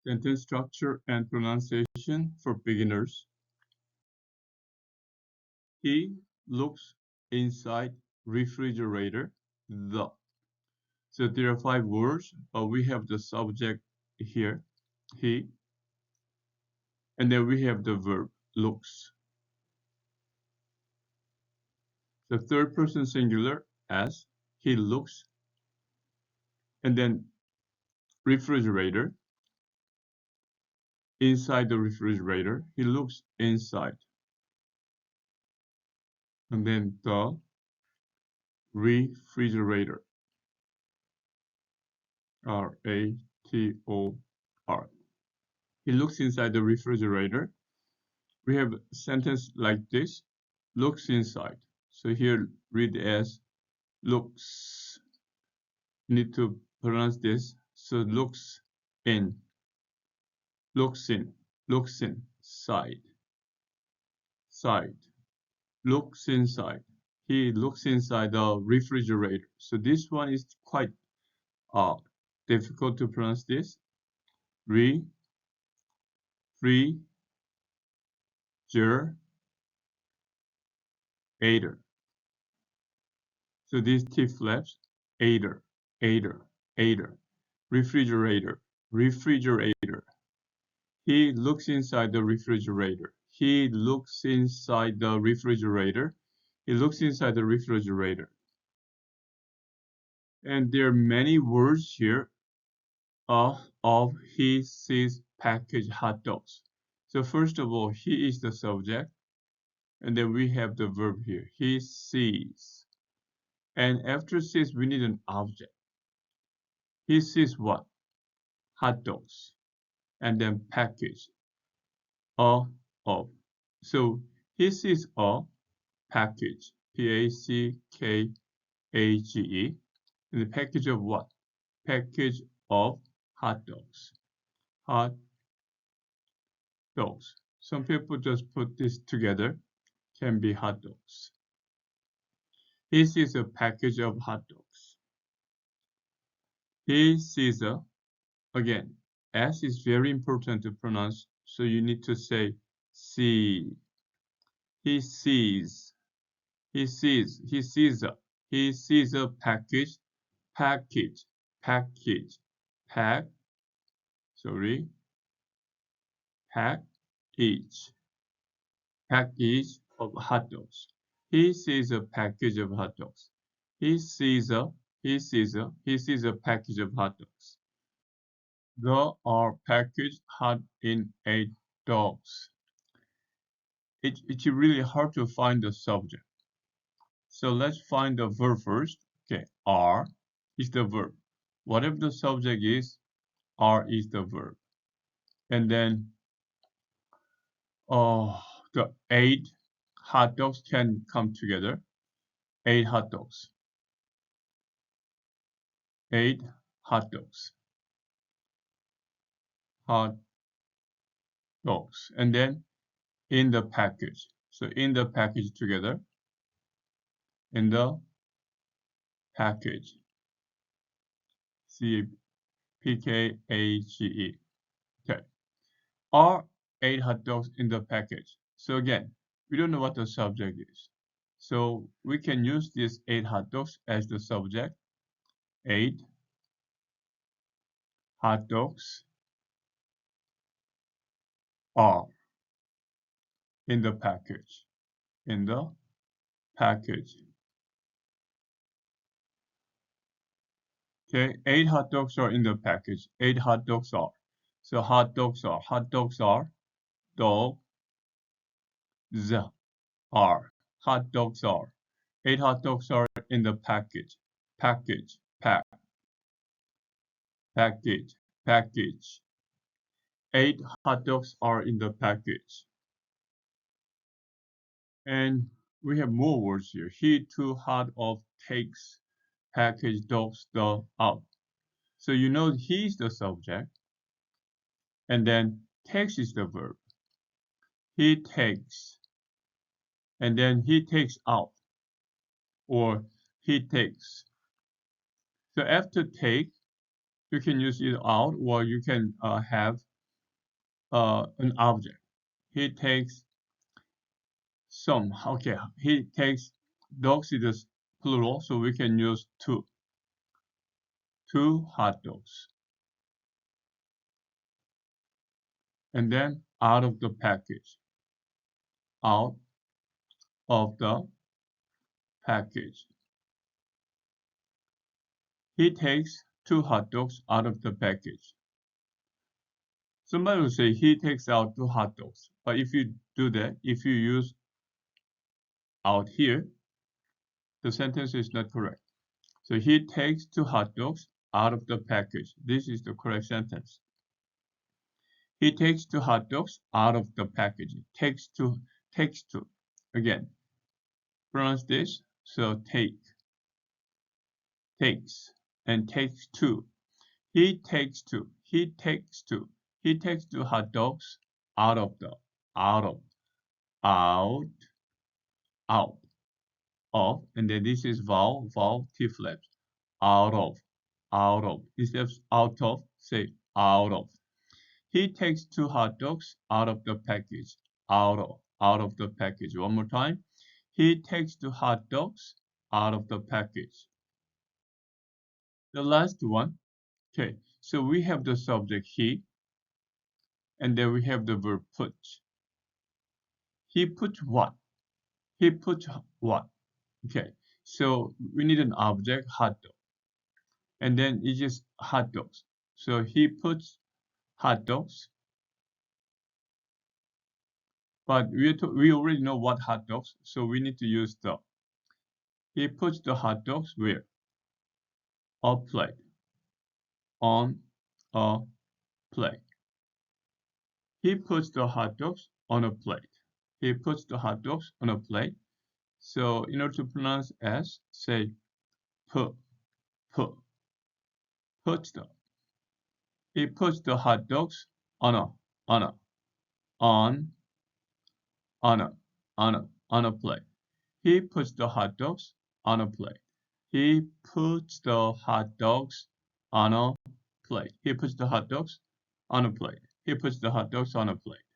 Sentence structure and pronunciation for beginners. He looks inside refrigerator. The. So there are 5 words, but we have the subject here, he, and then we have the verb, looks. The third person singular, as, he looks, and then refrigerator, inside the refrigerator, he looks inside. And then the refrigerator, R-A-T-O-R. He looks inside the refrigerator. We have a sentence like this, looks inside. So here read as looks. Need to pronounce this. So looks in, side, looks inside. He looks inside the refrigerator. So this one is quite difficult to pronounce this. Refrigerator. So these T flaps, ader, refrigerator. He looks inside the refrigerator. He looks inside the refrigerator. He looks inside the refrigerator. And there are many words here of he sees packaged hot dogs. So first of all, he is the subject. And then we have the verb here. He sees. And after sees, we need an object. He sees what? Hot dogs. And then package. Of. So he sees a package. P-A-C-K-A-G-E. And the package of what? Package of hot dogs. Hot dogs. Some people just put this together. Can be hot dogs. He sees a package of hot dogs. He sees a, again, S is very important to pronounce, so you need to say see. He sees a package, package of hot dogs. He sees a package of hot dogs. He sees a package of hot dogs. There are packaged hot in 8 dogs. It's really hard to find the subject. So let's find the verb first. Okay, are is the verb. Whatever the subject is, are is the verb. And then the 8 hot dogs can come together. 8 hot dogs. 8 hot dogs. Hot dogs. And then in the package. So in the package together. In the package. C-P-K-A-G-E. Okay. Are 8 hot dogs in the package? So again, we don't know what the subject is. So we can use these 8 hot dogs as the subject. 8 hot dogs are in the package. In the package. Okay, 8 hot dogs are in the package. 8 hot dogs are. So hot dogs are. Dogs are. Hot dogs are. 8 hot dogs are in the package. Package. 8 hot dogs are in the package. And we have more words here. He too hot of takes packaged dogs out. So you know he's the subject. And then takes is the verb. He takes. And then he takes out. Or he takes. So after take, you can use it out, or you can have an object. He takes some. Okay, he takes dogs is the plural, so we can use two. 2 hot dogs. And then out of the package. Out of the package. He takes 2 hot dogs out of the package. Somebody will say he takes out 2 hot dogs. But if you do that, if you use out here, the sentence is not correct. So he takes 2 hot dogs out of the package. This is the correct sentence. He takes 2 hot dogs out of the package. Takes 2. Again, pronounce this. So take, takes, and takes 2. He takes 2. He takes 2. He takes 2 hot dogs out of, out, of, and then this is vowel, T flaps. Out of. Instead of out of, say out of. He takes 2 hot dogs out of the package. Out of the package. One more time. He takes 2 hot dogs out of the package. The last one. Okay, so we have the subject he, and then we have the verb put. He put what? He put what? Okay, so we need an object, hot dog. And then it's just hot dogs. So he puts hot dogs. But we already know what hot dogs, so we need to use the. He puts the hot dogs where? A plate. On a plate. He puts the hot dogs on a plate. He puts the hot dogs on a plate. So in order to pronounce S, say put. Puts the. He puts the hot dogs on a plate. He puts the hot dogs on a plate. He puts the hot dogs on a plate. He puts the hot dogs on a plate. He puts the hot dogs on a plate.